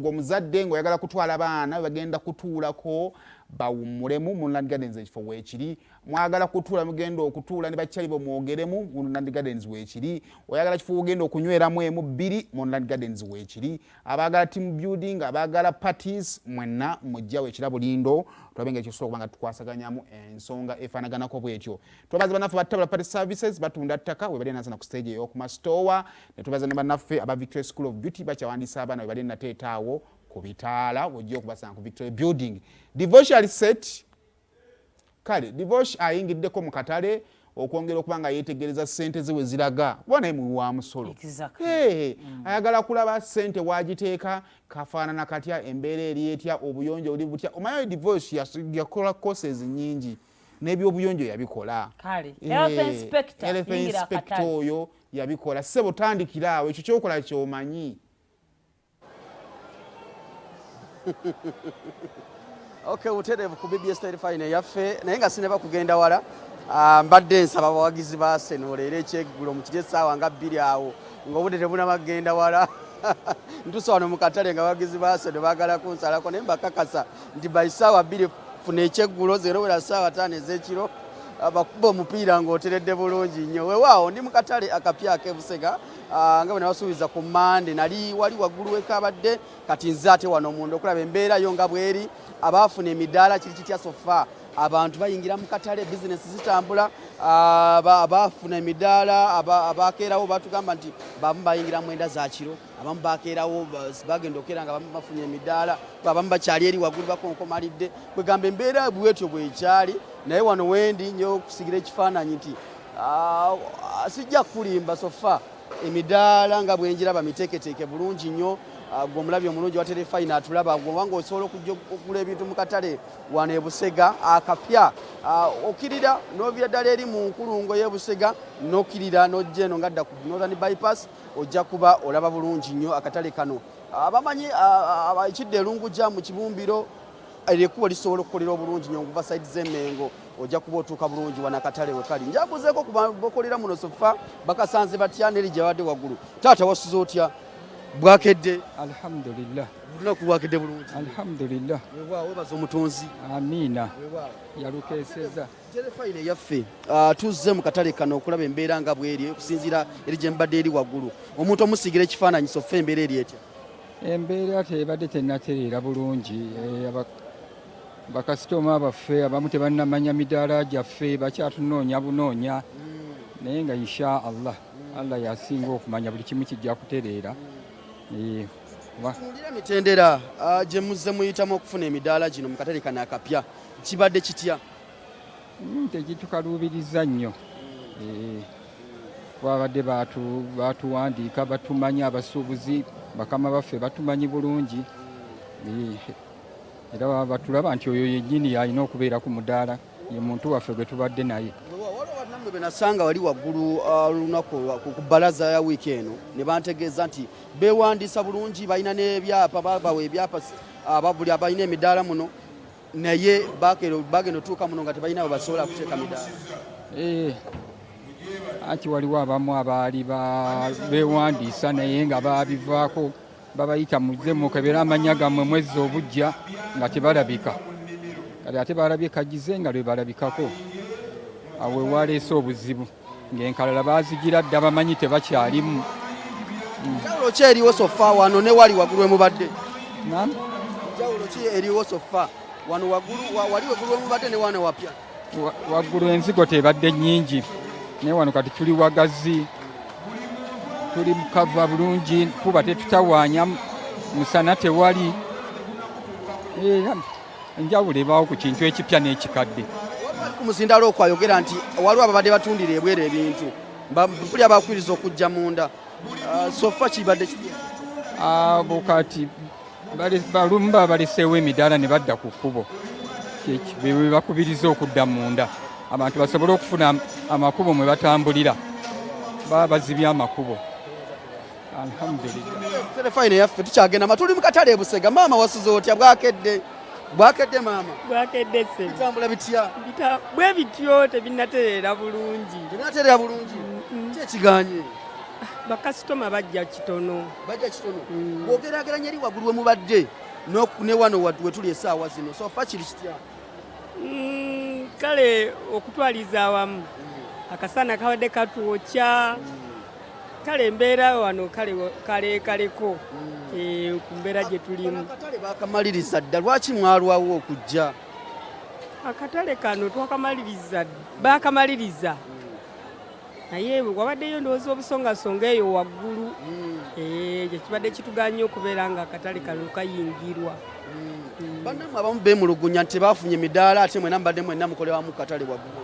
gwo muzadde ng'oyagala kutwala abaana bagenda kutuulako bawummulemu mu Land Gardens ekifo weekiri, mwagala kutuula mugenda okutuula ne bakyali bo mwogeremu mu Land Gardens weekiri, oyagala kifo ogenda okunyweramu emu bbiri mu Land Gardens weekiri, abaagala team building, abaagala parties mwenna mujja weekira Bulindo tulabe nga ekisobola okuba nga tukwasaganyamu ensonga efaanaganako bwetyo. Twebaza bannaffe ba Tabula Party Services batunda ttaka we bali nasana ku stage ey'okuma store, ne twebaza ne bannaffe aba Victoria School of Beauty bakyawandiisa abaana we bali nateetaawo ku bitaala wojja okubasanga ku Victoria Building. Divorce set kale divorce ayingiddeko mu katale okwongera okuba nga yeetegereza ssente ze we ziraga bona emu wa musolo ayagala kulaba ssente wagiteeka kafaanana katya embeera eri etya obuyonjo oli butya. Omanyi divorce yakola courses nyingi n'ebyobuyonjo yabikola kale health inspector oyo yabikola. Ssebo tandikira awo ekyo kyokola kyomanyi. Okay, uterevu ku BBS Fine yaffe naye nga sineba kugenda wala. Mbadde nsaba abawagizi ba Arsenal leero ekyeggulo mu kire ssaawa nga 2 awo ng'obudde tebunabagenda wala. Ntuuse wano mu katale nga abawagizi ba Arsenal baagala kunsalako naye mbakakasa nti by ssaawa 2 funa ekyeggulo zerowera ssaawa 5 ez'ekiro bakuba omupiira ng'oteredde bulungi nnyo. Weewaawo ndi mu katale akapya ak'Ebusega nga bwe nabasuubiza ku Mande nali wali waggulu wekabadde kati nze ate wano munda okulaba embeera yo nga bweri abaafuna emidaala kiri kitya sofa abantu bayingira mu katale bizinesi zitambula abaafuna emidaala abakeerawo batugamba nti bamu bayingira mwenda za kiro abamu bakeerawo bagenda okera nga bamu bafunye emidaala abamu bakyali eri waggulu bakonkomalidde kwegamba embeera bwetyo bwekyali naye wano wendi nnyo okusigira ekifaananyi nti sijja kulimba sofa emidaala nga bwenjiraba miteeketeeke bulungi nnyo. Gwe omulabi omulungi wa Terefayina atulaba gwobanga osobola okujja okugula ebintu mu katale wano e Busega akapya okirira n'ovira ddala eri mu nkulungo y'e Busega n'okirira n'ojja eno ngadda ku Northern Bypass ojja kuba olaba bulungi nnyo akatale kano. Abamanyi ekidde erunguja mu kibumbiro ekkubo lisobola okukolera obulungi nnyo okuva sayidi z'Emmengo ojja kuba otuuka bulungi wano akatale we kali. Njabuzeeko ku bakolera muno sofa bakasanze batya n'eri gye badde waggulu. Taata wasuze otya? Bwakedde alhamdulillah lunaku bwakedde bulungi alhamdulillah weewaawo webaza omutonzi amina yalukeeseza. Terefayina yaffe tuzze mu katale kano okulaba embeera nga bweri okusinziira eri gye mbadde eri waggulu omuntu omusigira ekifaananyi sofa embeera eri etya? Embeera tebadde tennatereera bulungi bakasitoma baffe abamu tebannamanya midaala gyaffe bakyatunoonya bunoonya naye nga insha Allah yasinga okumanya buli kimu kijja kutereera. Tunuulira emitendera gye muzze muyitamu okufuna emidaala gino mu katale kano akapya kibadde kitya? Tekitukaluubiriza nnyo. Babadde batuwandiika batumanyi abasuubuzi bakama baffe batumanyi bulungi era batulaba nti oyo yennyini yalina okubeera ku mudaala ye muntu waffe gwe tubadde naye. Namwe benasanga wali waggulu lunaku ku balaza ya wiiki eno ne bantegeeza nti beewandiisa bulungi balina n'ebyapa babawa ebyapa ababuli abalina emidaala muno naye bagenda otuuka muno nga tebalina bwe basobola kuteeka midaala. Anti waliwo abamu abaali beewandiisa naye nga babivaako babayita muzze mukebera amanya gammwe mwezi obujja nga tebalabika kale ate balabye kagize nga lwe balabikako awe waleese obuzibu ng'enkalala baazigira dda bamanyi tebakyalimu. Njawulo ki eriwo sofa wano ne wali waggulu wemubadde? Njawulo ki eriwo sofa wano waggulu wali waggulu wemubadde ne wana wapya? Waggulu enzigo tebadde nnyingi naye wano kati tuli wagazi tuli mukava bulungi kuba tetutawaanya musana tewali enjawulo ebaawo ku kintu ekipya n'ekikadde. Kumusindalo okwayogera nti waliwo ababadde batundira ebwere ebintu mpulira bakwiriza okujja munda sofa kibadde abo kati balumu baleseewo emidaala ne badda ku kkubo bwe bakubiriza okudda munda abantu basobole okufuna amakubo mwe batambulira baba bazibye amakubo. Alhamdulillah. Terefayina yaffe tukyagenda matuli mu katale Busega. Maama wasuze otya? Bwakedde maama? Bwakedde se. Bitambula bitya? Bwe bityo tebinatereera bulungi. Tebinatereera bulungi? Ki ekiganye? bakasitoma bajja kitono. Bw'ogeraageranya eri waggulu we mubadde ne wano we tuli essaawa zino sofa kiri kitya? Kale okutwaliza awamu akasana kabadde katwokya kale embeera wano kaleko ku mbeera gye tulimu. Akatale bakamaliriza dda lwaki mwalwawo okujja? Akatale kano bakamaliriza naye wabaddeyo ndowooza obusongasonga eyo waggulu ekyo kibadde kituganya okubeera nga akatale kano kayingirwa. Bannammwe abamu beemulugunya nti baafunye emidaala ate mwena mubadde mwenna mukolewamu katale waggulu.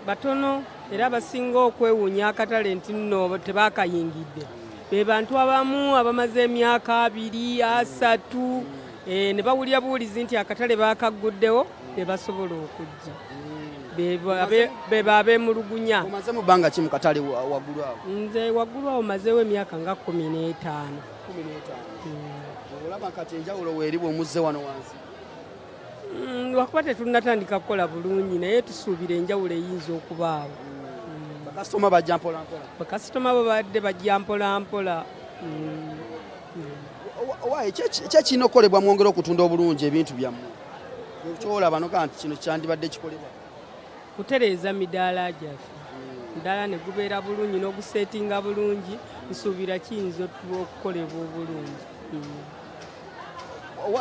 Batono era abasinga okwewuunya akatale nti nno tebaakayingidde be bantu abamu abamaze emyaka 2, 3 ne bawulira buwulizi nti akatale baakaguddewo ne basobola okujja be babeemulugunya. Omaze mu bbanga ki mu katale waggulu awo? Nze waggulu awo mazeewo emyaka nga 15. Olaba kati enjawulo weeri bw'omuzze wano wansi? Lwakuba tetunnatandika kukola bulungi naye tusuubira enjawulo eyinza okubaawo. Bakasitoma bajja mpolampola? Bakasitoma babadde bajja mpolampola. Ki ekirina okukolebwa mwongere okutunda obulungi ebintu byammwe? Kyolaba noga nti kino kyandibadde kikolebwa? Kutereeza midaala gyaffe. Midaala ne gubeera bulungi n'oguseetinga bulungi nsuubira kiyinza okukolebwa obulungi.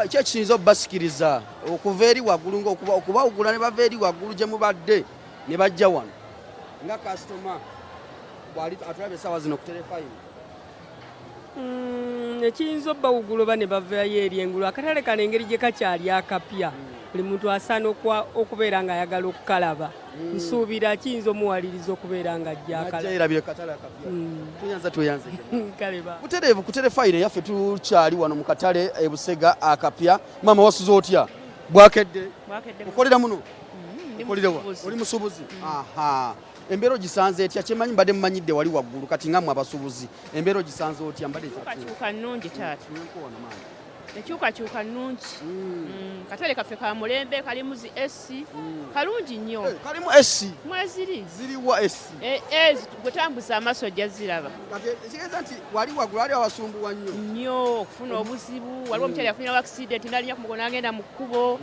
Ki ekiyinza okubasikiriza okuva eri waggulu okubawugula ne bava eri waggulu gye mubadde ne bajja wano nga kasitoma atulaba essaawa zino ku terefayini? Ekiyinza obbawugula oba ne bavayo eri engulu akatale kano engeri gye kakyali akapya buli muntu asaana okubeera ng'ayagala okukalaba. Nsuubira kiyinza omuwaliriza okubeera nga ajjaerabire katale akapya. Tuyanze butereevu ku terefayini yaffe tukyali wano mu katale Busega akapya. Maama wasuze otya? Bwakedde? Okolera muno? Oli musuubuzi? Embeera ogisanze etya? Kyemanyi mbadde mumanyidde wali waggulu kati nga mmwe abasuubuzi embeera ogisanze otya? Kyuka nnungi taata. Ekyukakyuka nnungi. Katale kaffe ka mulembe kalimu zi esi kalungi nnyo. Kalimu esi? Mweziri. Ziriwa esi? Gwetambuza amaaso ojja ziraba. Kitegeeza nti wali waggulu wali abasumbuwa nnyo? Nnyo okufuna obuzibu. Waliwo omukyala yafunirawo akisidenti n'alinnya ku mugono agenda mu kkubo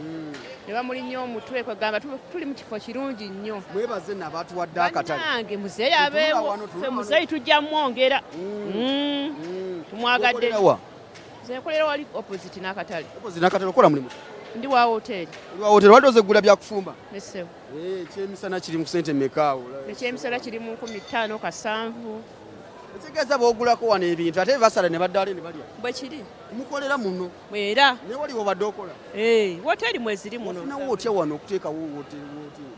ne bamulinnya omutwe kwegamba tuli mu kifo kirungi nnyo. Mwebaze nno abaatuwadde akatale. Bannange muzeeyi abeewo. Ffe muzeeyi tujja mwongera. Tumwagadde. Nze nkolera wali opposite n'akatale. Opposite n'akatale okola mulimu? Ndi wa hoteri. Ndi wa hoteri. Wadde ozegula byakufumba? Nessewo. Ekyemisana kiri mu ssente mmeka awo? Ekyemisana kiri mu 15 kasanvu. Ekitegeeza bw'ogulako wano ebintu ate basala ne baddaala ne balya? Bwe kiri. Mukolera muno? Era. Ne wali obadde okola? Hoteri mweziri muno. Ofinawo otya wano okuteekawo hoteri?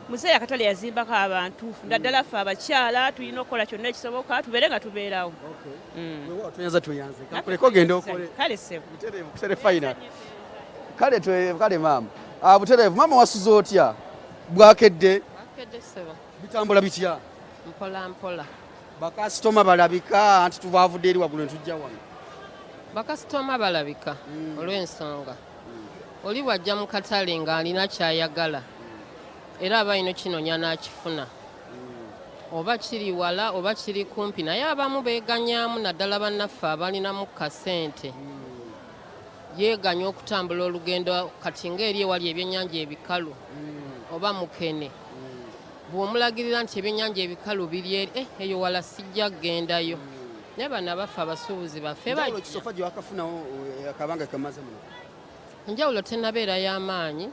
Muzeeyi akatale yazimbako abantu. Naddala ffe abakyala tulina okukola kyonna ekisoboka tubeere nga tubeerawo. Tuyanze. Kuleka ogende okole. Kale ssebo. Terefayina. Kale maama. Butereevu maama wasuze otya? Bwakedde? Bwakedde ssebo. Bitambula bitya? Mpola. Bakasitoma balabika anti tubavudde eri waggulu ne tujja wano? Bakasitoma balabika olw'ensonga oli bw'ajja mu katale ng'alina kyayagala era aba ino kinoonya n'akifuna oba kiri wala oba kiri kumpi naye abamu beeganyaamu naddala bannaffe abalinamu kasente yeeganya okutambula olugendo kati ng'eri ewali ebyennyanja ebikalu oba mukene bw'omulagirira nti ebyennyanja ebikalu biri eri eyo wala sijja kgendayo naye bano abaffe abasuubuzi baffe kisofa gye wakafunawo akabanga kamaze muno? Enjawulo tennabeera y'amaanyi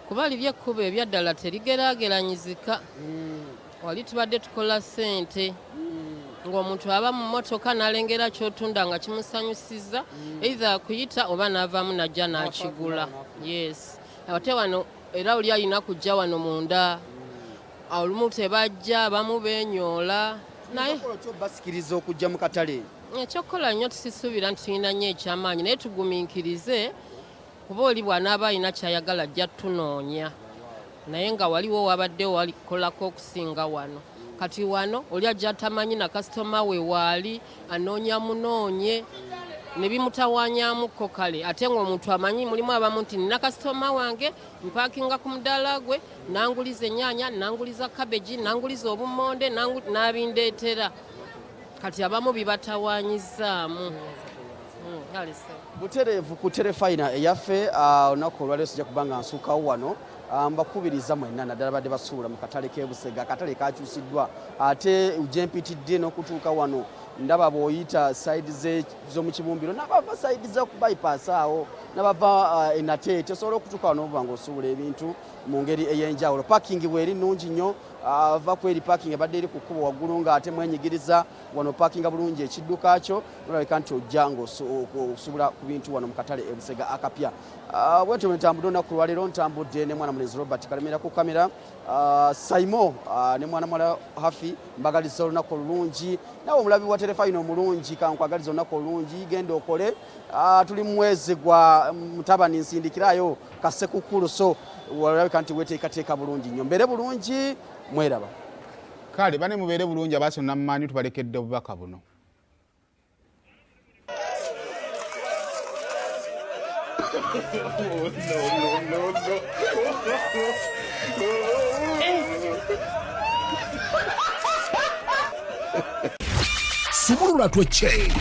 kuba liri ekkubo ebyaddala terigeraageranyizika. Wali tubadde tukola ssente ng'omuntu aba mu mmotoka n'alengera ky'otunda nga kimusanyusiza either kuyita oba n'avaamu n'ajja n'akigula. Yes. Ate wano era oli alina kujja wano munda olumu tebajja abamu beenyoola naye basikiriza okujja mu katale. Ekyokukola nnyo tusisuubira nti tulina nnyo ekyamaanyi naye tugumiikirize kuba oli bw'anaaba alina kyayagala ajja tunoonya naye nga waliwo wabaddewo walikolako okusinga wano. Kati wano oli ajja tamanyi na kasitoma we waali anoonya munoonye ne bimutawaanyamukko kale ate ng'omuntu amanyi mulimu abamu nti nina kasitoma wange mpaakinga ku mudaala gwe nanguliza ennyaanya nanguliza kabeji nanguliza obummonde n'abindeetera kati abamu bibatawanyizaamu. Butereevu ku terefayina eyaffe olunaku olwaleero sijja kubanga nsuukawo wano mbakubiriza mwenna naddala badde basuula mu katale k'e Busega. Akatale kakyusiddwa ate gyempitidde n'okutuuka wano ndaba bw'oyita sayidi z'omu kibumbiro n'abava sayidi za ku bypass awo n'abava enate osobola okutuuka wano obuba ng'osuubula ebintu mu ngeri ey'enjawulo. Paakingi bw'eri nnungi nnyo, ava ku eri paakingi ebadde eri ku kkubo waggulu ng'ate mwenyigiriza wano paakinga bulungi ekidduka kyo olabika nti ojja ng'osuubula ku bintu wano mu katale e Busega akapya. Bwentyo bwe ntambudde olunaku lwaleero ntambudde ne mwana mulezi Robert Kalemera ku kamera, Saimo ne mwana mwala Hafi mbagaliza olunaku olulungi, nawe omulabi wa terefayina omulungi kankwagaliza olunaku olulungi, genda okole. Tuli mu mwezi gwa Mutabani, nsindikirayo Kassekukulu, so walabika nti weteekateeka bulungi nnyo. Mbeere bulungi, mweraba. Kale bane mubeere bulungi, abaaso nammanyi tubalekedde obubaka buno. Sumulula twecce.